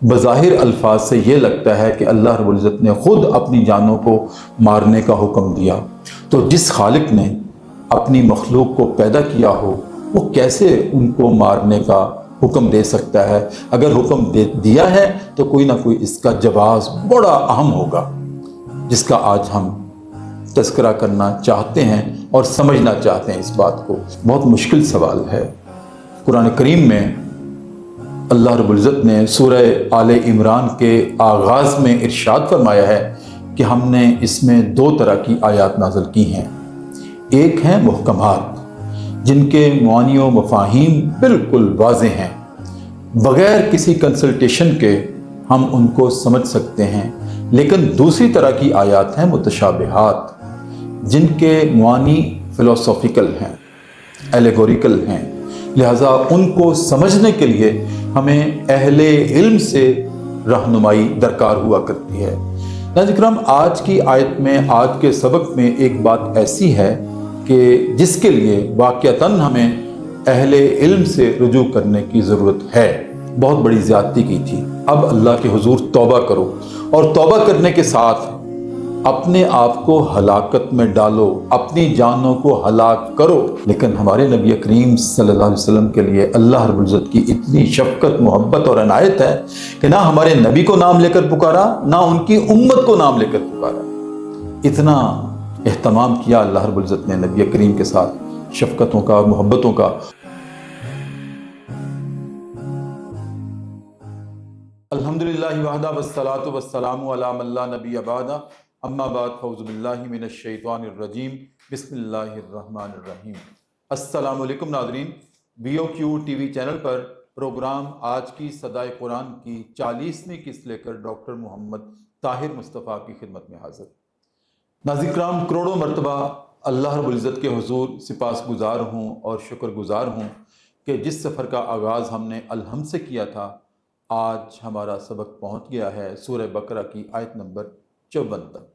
بظاہر الفاظ سے یہ لگتا ہے کہ اللہ رب العزت نے خود اپنی جانوں کو مارنے کا حکم دیا، تو جس خالق نے اپنی مخلوق کو پیدا کیا ہو وہ کیسے ان کو مارنے کا حکم دے سکتا ہے؟ اگر حکم دیا ہے تو کوئی نہ کوئی اس کا جواز بڑا اہم ہوگا، جس کا آج ہم تذکرہ کرنا چاہتے ہیں اور سمجھنا چاہتے ہیں۔ اس بات کو بہت مشکل سوال ہے۔ قرآن کریم میں اللہ رب العزت نے سورہ آل عمران کے آغاز میں ارشاد فرمایا ہے کہ ہم نے اس میں دو طرح کی آیات نازل کی ہیں۔ ایک ہیں محکمات، جن کے معانی و مفاہیم بالکل واضح ہیں، بغیر کسی کنسلٹیشن کے ہم ان کو سمجھ سکتے ہیں۔ لیکن دوسری طرح کی آیات ہیں متشابہات، جن کے معانی فلسافیکل ہیں، ایلیگوریکل ہیں، لہٰذا ان کو سمجھنے کے لیے ہمیں اہل علم سے رہنمائی درکار ہوا کرتی ہے۔ ناظرین کرام، آج کی آیت میں، آج کے سبق میں ایک بات ایسی ہے کہ جس کے لیے واقعتاً ہمیں اہل علم سے رجوع کرنے کی ضرورت ہے۔ بہت بڑی زیادتی کی تھی، اب اللہ کے حضور توبہ کرو، اور توبہ کرنے کے ساتھ اپنے آپ کو ہلاکت میں ڈالو، اپنی جانوں کو ہلاک کرو۔ لیکن ہمارے نبی کریم صلی اللہ علیہ وسلم کے لیے اللہ رب العزت کی اتنی شفقت، محبت اور عنایت ہے کہ نہ ہمارے نبی کو نام لے کر پکارا، نہ ان کی امت کو نام لے کر پکارا۔ اتنا اہتمام کیا اللہ رب العزت نے نبی کریم کے ساتھ، شفقتوں کا، محبتوں کا۔ الحمدللہ وحدہ والصلاة والسلام علی من لا نبی بعدہ، اما بعد، فاعوذ باللہ من الشیطان الرجیم، بسم اللہ الرحمن الرحیم۔ السلام علیکم ناظرین، بی او کیو ٹی وی چینل پر پروگرام آج کی صدائے قرآن کی 40ویں قسط لے کر ڈاکٹر محمد طاہر مصطفیٰ کی خدمت میں حاضر۔ ناظرین کرام، کروڑوں مرتبہ اللہ رب العزت کے حضور سپاس گزار ہوں اور شکر گزار ہوں کہ جس سفر کا آغاز ہم نے الحمد سے کیا تھا، آج ہمارا سبق پہنچ گیا ہے سورہ بقرہ کی آیت نمبر 54 تک۔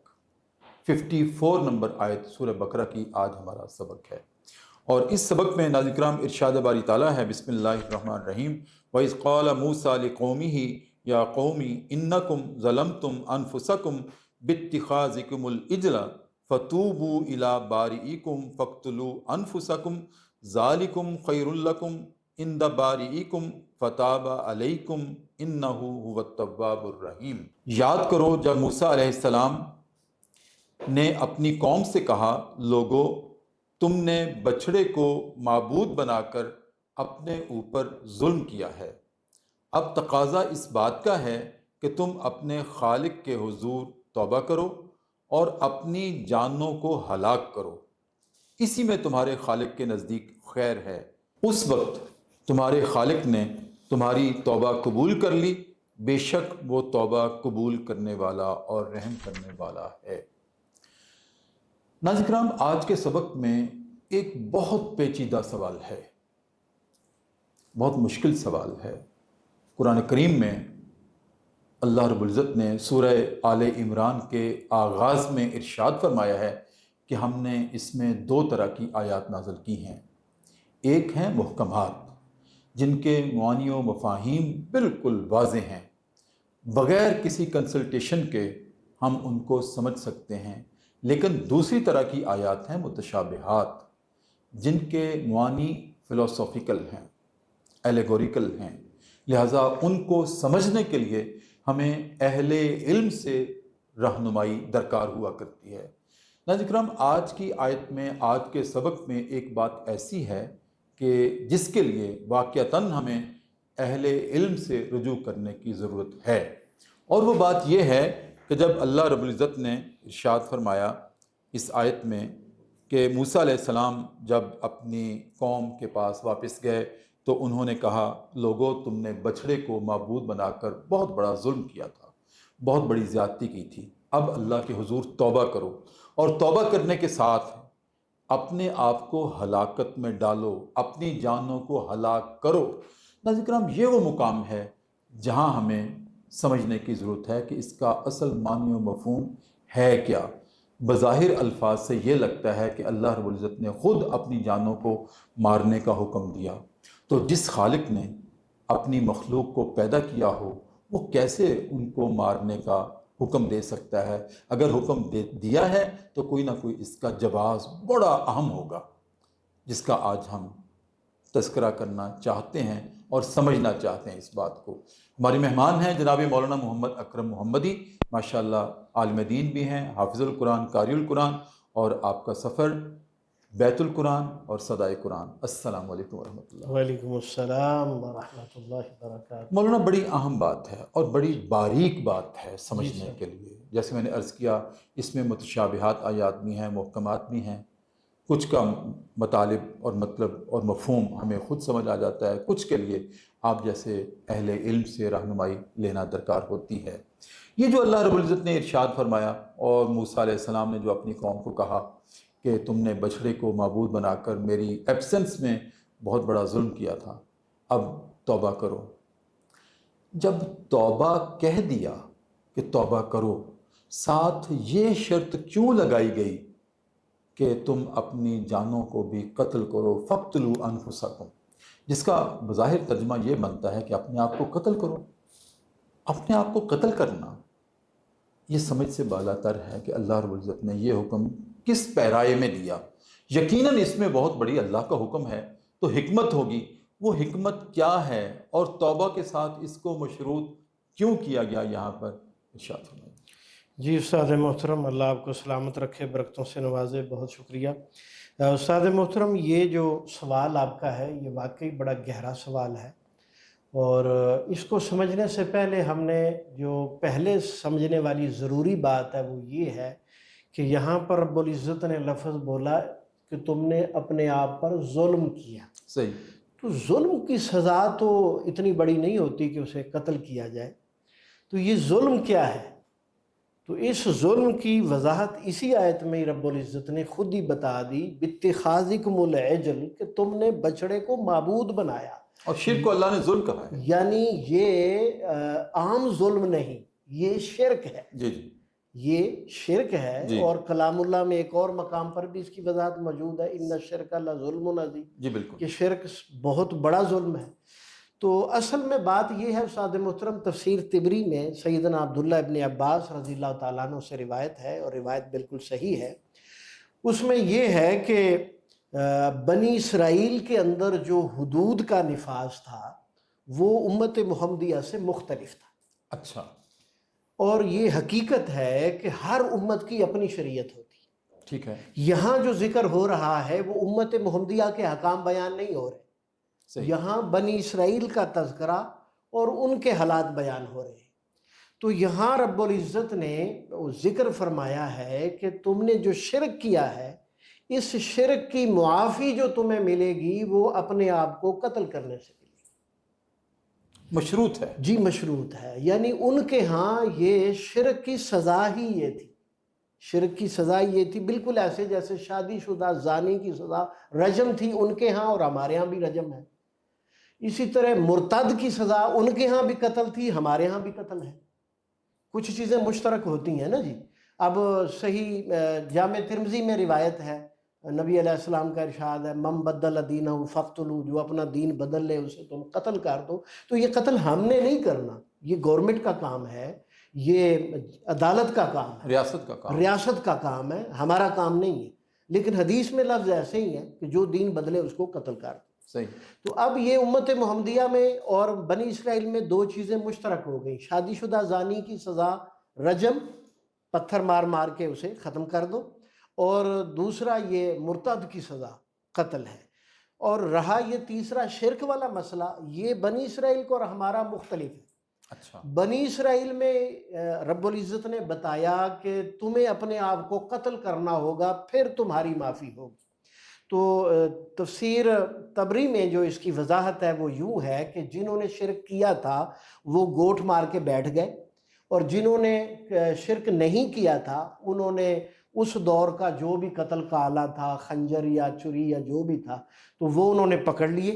54 نمبر آیت سورہ بقرہ کی آج ہمارا سبق ہے، اور اس سبق میں ناظرین کرام ارشاد باری تعالیٰ ہے، بسم اللہ الرحمن الرحیم، وَإِذْ قَالَ مُوسَىٰ لِقَوْمِهِ يَا قَوْمِ إِنَّكُمْ ظَلَمْتُمْ أَنفُسَكُمْ بِاتِّخَاذِكُمُ الْعِجْلَ فَتُوبُوا إِلَىٰ بَارِئِكُمْ فَاقْتُلُوا أَنفُسَكُمْ ذَٰلِكُمْ خَيْرٌ لَكُمْ عِندَ بَارِئِكُمْ فَتَابَ عَلَيْكُمْ إِنَّهُ هُوَ التَّوَّابُ الرَّحِيمُ۔ یاد کرو جب موسیٰ علیہ السلام نے اپنی قوم سے کہا، لوگو تم نے بچھڑے کو معبود بنا کر اپنے اوپر ظلم کیا ہے، اب تقاضا اس بات کا ہے کہ تم اپنے خالق کے حضور توبہ کرو اور اپنی جانوں کو ہلاک کرو، اسی میں تمہارے خالق کے نزدیک خیر ہے۔ اس وقت تمہارے خالق نے تمہاری توبہ قبول کر لی، بے شک وہ توبہ قبول کرنے والا اور رحم کرنے والا ہے۔ ناظرین کرام، آج کے سبق میں ایک بہت پیچیدہ سوال ہے، بہت مشکل سوال ہے۔ قرآن کریم میں اللہ رب العزت نے سورہ آل عمران کے آغاز میں ارشاد فرمایا ہے کہ ہم نے اس میں دو طرح کی آیات نازل کی ہیں۔ ایک ہیں محکمات، جن کے معانی و مفاہیم بالکل واضح ہیں، بغیر کسی کنسلٹیشن کے ہم ان کو سمجھ سکتے ہیں۔ لیکن دوسری طرح کی آیات ہیں متشابہات، جن کے معانی فلسافیکل ہیں، ایلیگوریکل ہیں، لہٰذا ان کو سمجھنے کے لیے ہمیں اہل علم سے رہنمائی درکار ہوا کرتی ہے۔ ناظرین کرام، آج کی آیت میں، آج کے سبق میں ایک بات ایسی ہے کہ جس کے لیے واقعتاً ہمیں اہل علم سے رجوع کرنے کی ضرورت ہے، اور وہ بات یہ ہے کہ جب اللہ رب العزت نے ارشاد فرمایا اس آیت میں کہ موسیٰ علیہ السلام جب اپنی قوم کے پاس واپس گئے تو انہوں نے کہا، لوگو تم نے بچھڑے کو معبود بنا کر بہت بڑا ظلم کیا تھا، بہت بڑی زیادتی کی تھی، اب اللہ کے حضور توبہ کرو، اور توبہ کرنے کے ساتھ اپنے آپ کو ہلاکت میں ڈالو، اپنی جانوں کو ہلاک کرو۔ ناظرین کرام، یہ وہ مقام ہے جہاں ہمیں سمجھنے کی ضرورت ہے کہ اس کا اصل معنی و مفہوم ہے کیا۔ بظاہر الفاظ سے یہ لگتا ہے کہ اللہ رب العزت نے خود اپنی جانوں کو مارنے کا حکم دیا، تو جس خالق نے اپنی مخلوق کو پیدا کیا ہو وہ کیسے ان کو مارنے کا حکم دے سکتا ہے؟ اگر حکم دیا ہے تو کوئی نہ کوئی اس کا جواز بڑا اہم ہوگا، جس کا آج ہم تذکرہ کرنا چاہتے ہیں اور سمجھنا چاہتے ہیں اس بات کو۔ ہمارے مہمان ہیں جناب مولانا محمد اکرم محمدی، ماشاءاللہ عالم دین بھی ہیں، حافظ القرآن، قاری القرآن، اور آپ کا سفر بیت القرآن اور صدائے قرآن۔ السلام علیکم ورحمۃ اللہ۔ وعلیکم السلام ورحمۃ اللہ وبرکاتہ۔ مولانا بڑی اہم بات ہے اور بڑی باریک بات ہے جی سمجھنے سر۔ کے لیے، جیسے میں نے عرض کیا اس میں متشابہات آیات بھی ہیں، محکمات بھی ہیں، کچھ کا مطالب اور مطلب اور مفہوم ہمیں خود سمجھ آ جاتا ہے، کچھ کے لیے آپ جیسے اہل علم سے رہنمائی لینا درکار ہوتی ہے۔ یہ جو اللہ رب العزت نے ارشاد فرمایا اور موسیٰ علیہ السلام نے جو اپنی قوم کو کہا کہ تم نے بچڑے کو معبود بنا کر میری ایبسنس میں بہت بڑا ظلم کیا تھا، اب توبہ کرو۔ جب توبہ کہہ دیا کہ توبہ کرو، ساتھ یہ شرط کیوں لگائی گئی کہ تم اپنی جانوں کو بھی قتل کرو؟ فَاقْتُلُوا أَنفُسَكُمْ، جس کا بظاہر ترجمہ یہ بنتا ہے کہ اپنے آپ کو قتل کرو۔ اپنے آپ کو قتل کرنا یہ سمجھ سے بالا تر ہے کہ اللہ رب العزت نے یہ حکم کس پیرائے میں دیا۔ یقیناً اس میں بہت بڑی اللہ کا حکم ہے، تو حکمت ہوگی۔ وہ حکمت کیا ہے اور توبہ کے ساتھ اس کو مشروط کیوں کیا گیا یہاں پر؟ ارشاد فرمائیں۔ جی استاد محترم، اللہ آپ کو سلامت رکھے، برکتوں سے نوازے، بہت شکریہ۔ استاد محترم، یہ جو سوال آپ کا ہے یہ واقعی بڑا گہرا سوال ہے، اور اس کو سمجھنے سے پہلے ہم نے جو پہلے سمجھنے والی ضروری بات ہے وہ یہ ہے کہ یہاں پر رب العزت نے لفظ بولا کہ تم نے اپنے آپ پر ظلم کیا۔ صحیح۔ تو ظلم کی سزا تو اتنی بڑی نہیں ہوتی کہ اسے قتل کیا جائے، تو یہ ظلم کیا ہے؟ تو اس ظلم کی وضاحت اسی آیت میں رب العزت نے خود ہی بتا دی، بِاتِّخَاذِكُمُ الْعِجْلَ، کہ تم نے بچڑے کو معبود بنایا۔ اور شرک کو اللہ نے ظلم کہا ہے۔ یعنی یہ عام ظلم نہیں، یہ شرک ہے، جی جی یہ شرک ہے۔ جی اور کلام اللہ میں ایک اور مقام پر بھی اس کی وضاحت موجود ہے، اِنَّ الشِّرْكَ لَظُلْمٌ عَظِيمٌ، جی بالکل۔ کہ شرک بہت بڑا ظلم ہے۔ تو اصل میں بات یہ ہے استاد محترم، تفسیر طبری میں سیدنا عبداللہ ابن عباس رضی اللہ تعالیٰ عنہ سے روایت ہے، اور روایت بالکل صحیح ہے۔ اس میں یہ ہے کہ بنی اسرائیل کے اندر جو حدود کا نفاذ تھا وہ امت محمدیہ سے مختلف تھا۔ اچھا۔ اور یہ حقیقت ہے کہ ہر امت کی اپنی شریعت ہوتی ہے۔ ٹھیک ہے۔ یہاں جو ذکر ہو رہا ہے وہ امت محمدیہ کے حکام بیان نہیں ہو رہے، صحیح۔ یہاں بنی اسرائیل کا تذکرہ اور ان کے حالات بیان ہو رہے ہیں۔ تو یہاں رب العزت نے ذکر فرمایا ہے کہ تم نے جو شرک کیا ہے، اس شرک کی معافی جو تمہیں ملے گی وہ اپنے آپ کو قتل کرنے سے ملے گی۔ مشروط ہے۔ جی مشروط ہے، یعنی ان کے ہاں یہ شرک کی سزا ہی یہ تھی، شرک کی سزا یہ تھی، بالکل ایسے جیسے شادی شدہ زانی کی سزا رجم تھی ان کے ہاں، اور ہمارے ہاں بھی رجم ہے۔ اسی طرح مرتد کی سزا ان کے ہاں بھی قتل تھی، ہمارے ہاں بھی قتل ہے۔ کچھ چیزیں مشترک ہوتی ہیں نا جی۔ اب صحیح جامع ترمذی میں روایت ہے، نبی علیہ السلام کا ارشاد ہے، من بدل دینہ فاقتلوا، جو اپنا دین بدل لے اسے تم قتل کر دو۔ تو یہ قتل ہم نے نہیں کرنا، یہ گورنمنٹ کا کام ہے، یہ عدالت کا کام ہے، ریاست کا کام۔ ریاست کا کام ہے، ہمارا کام نہیں ہے۔ لیکن حدیث میں لفظ ایسے ہی ہے کہ جو دین بدلے اس کو قتل کر دو۔ صحیح۔ تو اب یہ امت محمدیہ میں اور بنی اسرائیل میں دو چیزیں مشترک ہو گئیں، شادی شدہ زانی کی سزا رجم، پتھر مار مار کے اسے ختم کر دو، اور دوسرا یہ مرتد کی سزا قتل ہے۔ اور رہا یہ تیسرا شرک والا مسئلہ، یہ بنی اسرائیل کو اور ہمارا مختلف ہے۔ اچھا۔ بنی اسرائیل میں رب العزت نے بتایا کہ تمہیں اپنے آپ کو قتل کرنا ہوگا، پھر تمہاری معافی ہوگی۔ تو تفسیر طبری میں جو اس کی وضاحت ہے وہ یوں ہے کہ جنہوں نے شرک کیا تھا وہ گوٹ مار کے بیٹھ گئے، اور جنہوں نے شرک نہیں کیا تھا انہوں نے اس دور کا جو بھی قتل کا آلہ تھا، خنجر یا چھری یا جو بھی تھا، تو وہ انہوں نے پکڑ لیے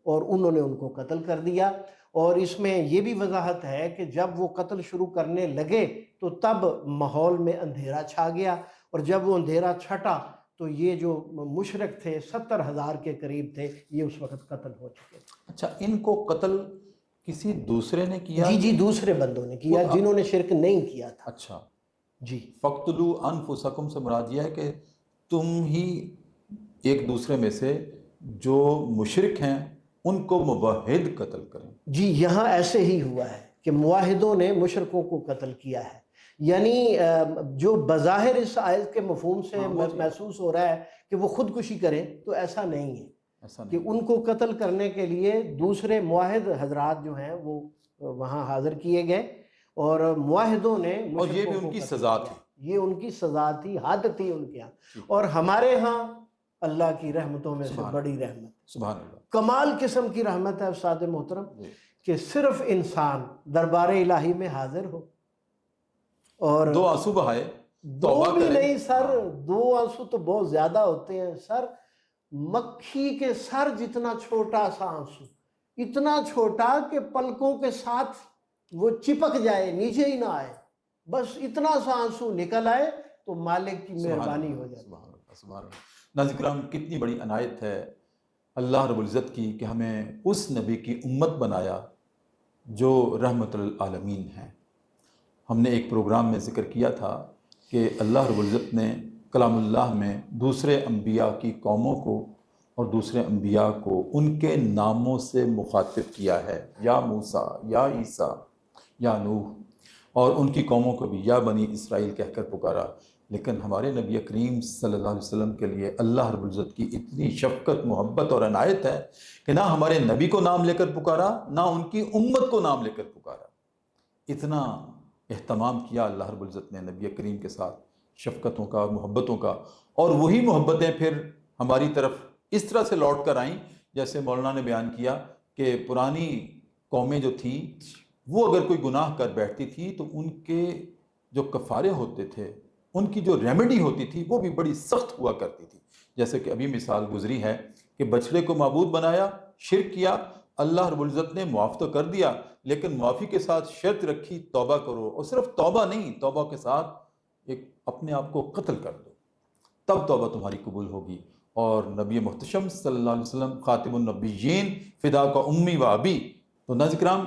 اور انہوں نے ان کو قتل کر دیا۔ اور اس میں یہ بھی وضاحت ہے کہ جب وہ قتل شروع کرنے لگے تو تب ماحول میں اندھیرا چھا گیا، اور جب وہ اندھیرا چھٹا تو یہ جو مشرک تھے 70,000 کے قریب تھے، یہ اس وقت قتل ہو چکے تھے۔ اچھا، ان کو قتل کسی دوسرے نے کیا؟ جی دوسرے بندوں نے کیا جنہوں نے شرک نہیں کیا تھا. اچھا. جی فَاقْتُلُوا أَنفُسَكُم سے مراد یہ ہے کہ تم ہی ایک دوسرے میں سے جو مشرک ہیں ان کو موحد قتل کریں. جی یہاں ایسے ہی ہوا ہے کہ موحدوں نے مشرکوں کو قتل کیا ہے. یعنی جو بظاہر اس آیت کے مفہوم سے محسوس ہو رہا ہے کہ وہ خودکشی کریں، تو ایسا نہیں ہے ایسا کہ نہیں. ان کو قتل کرنے کے لیے دوسرے موحد حضرات جو ہیں وہ وہاں حاضر کیے گئے، اور موحدوں نے اور یہ بھی مشرکوں ان کو کی قتل سزا کیا. تھی. یہ ان کی سزا تھی، حد تھی ان کے ہاں. اور ہمارے ہاں اللہ کی رحمتوں میں سے بڑی رحمت، سبحان اللہ. کمال قسم کی رحمت ہے استاد محترم، کہ صرف انسان دربار الہی میں حاضر ہو اور 2 آنسو بہائے، دو توبہ بھی کرے. نہیں سر، 2 آنسو تو بہت زیادہ ہوتے ہیں سر. مکھی کے سر جتنا چھوٹا سا آنسو، اتنا چھوٹا کہ پلکوں کے ساتھ وہ چپک جائے، نیچے ہی نہ آئے، بس اتنا سا آنسو نکل آئے تو مالک کی مہربانی ہو جاتی. سبحان اللہ. سبحان اللہ. ناظرین کرام، کتنی بڑی عنایت ہے اللہ رب العزت کی کہ ہمیں اس نبی کی امت بنایا جو رحمت للعالمین ہیں. ہم نے ایک پروگرام میں ذکر کیا تھا کہ اللہ رب العزت نے کلام اللہ میں دوسرے انبیاء کی قوموں کو اور دوسرے انبیاء کو ان کے ناموں سے مخاطب کیا ہے، یا موسیٰ، یا عیسیٰ، یا نوح، اور ان کی قوموں کو بھی یا بنی اسرائیل کہہ کر پکارا. لیکن ہمارے نبی کریم صلی اللہ علیہ وسلم کے لیے اللہ رب العزت کی اتنی شفقت، محبت اور عنایت ہے کہ نہ ہمارے نبی کو نام لے کر پکارا، نہ ان کی امت کو نام لے کر پکارا. اتنا اہتمام کیا اللہ رب العزت نے نبی کریم کے ساتھ، شفقتوں کا، محبتوں کا. اور وہی محبتیں پھر ہماری طرف اس طرح سے لوٹ کر آئیں جیسے مولانا نے بیان کیا کہ پرانی قومیں جو تھیں وہ اگر کوئی گناہ کر بیٹھتی تھی تو ان کے جو کفارے ہوتے تھے، ان کی جو ریمیڈی ہوتی تھی وہ بھی بڑی سخت ہوا کرتی تھی. جیسے کہ ابھی مثال گزری ہے کہ بچڑے کو معبود بنایا، شرک کیا، اللہ رب العزت نے معاف تو کر دیا لیکن معافی کے ساتھ شرط رکھی توبہ کرو، اور صرف توبہ نہیں، توبہ کے ساتھ ایک اپنے آپ کو قتل کر دو، تب توبہ تمہاری قبول ہوگی. اور نبی محتشم صلی اللہ علیہ وسلم خاتم النبیین، فدا کا امی و ابی. تو ناظرین کرام،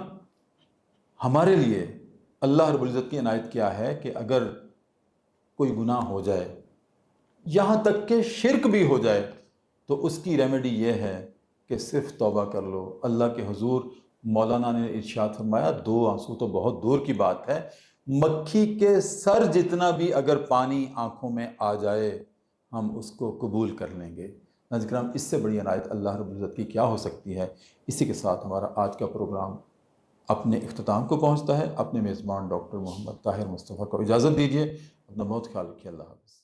ہمارے لیے اللہ رب العزت کی عنایت کیا ہے کہ اگر کوئی گناہ ہو جائے، یہاں تک کہ شرک بھی ہو جائے، تو اس کی ریمیڈی یہ ہے کہ صرف توبہ کر لو. اللہ کے حضور مولانا نے ارشاد فرمایا 2 آنسو تو بہت دور کی بات ہے، مکھی کے سر جتنا بھی اگر پانی آنکھوں میں آ جائے ہم اس کو قبول کر لیں گے. ناظرین کرام، اس سے بڑی عنایت اللہ رب العزت کی کیا ہو سکتی ہے. اسی کے ساتھ ہمارا آج کا پروگرام اپنے اختتام کو پہنچتا ہے. اپنے میزبان ڈاکٹر محمد طاہر مصطفیٰ کو اجازت دیجیے. اپنا بہت خیال رکھیے. اللہ حافظ.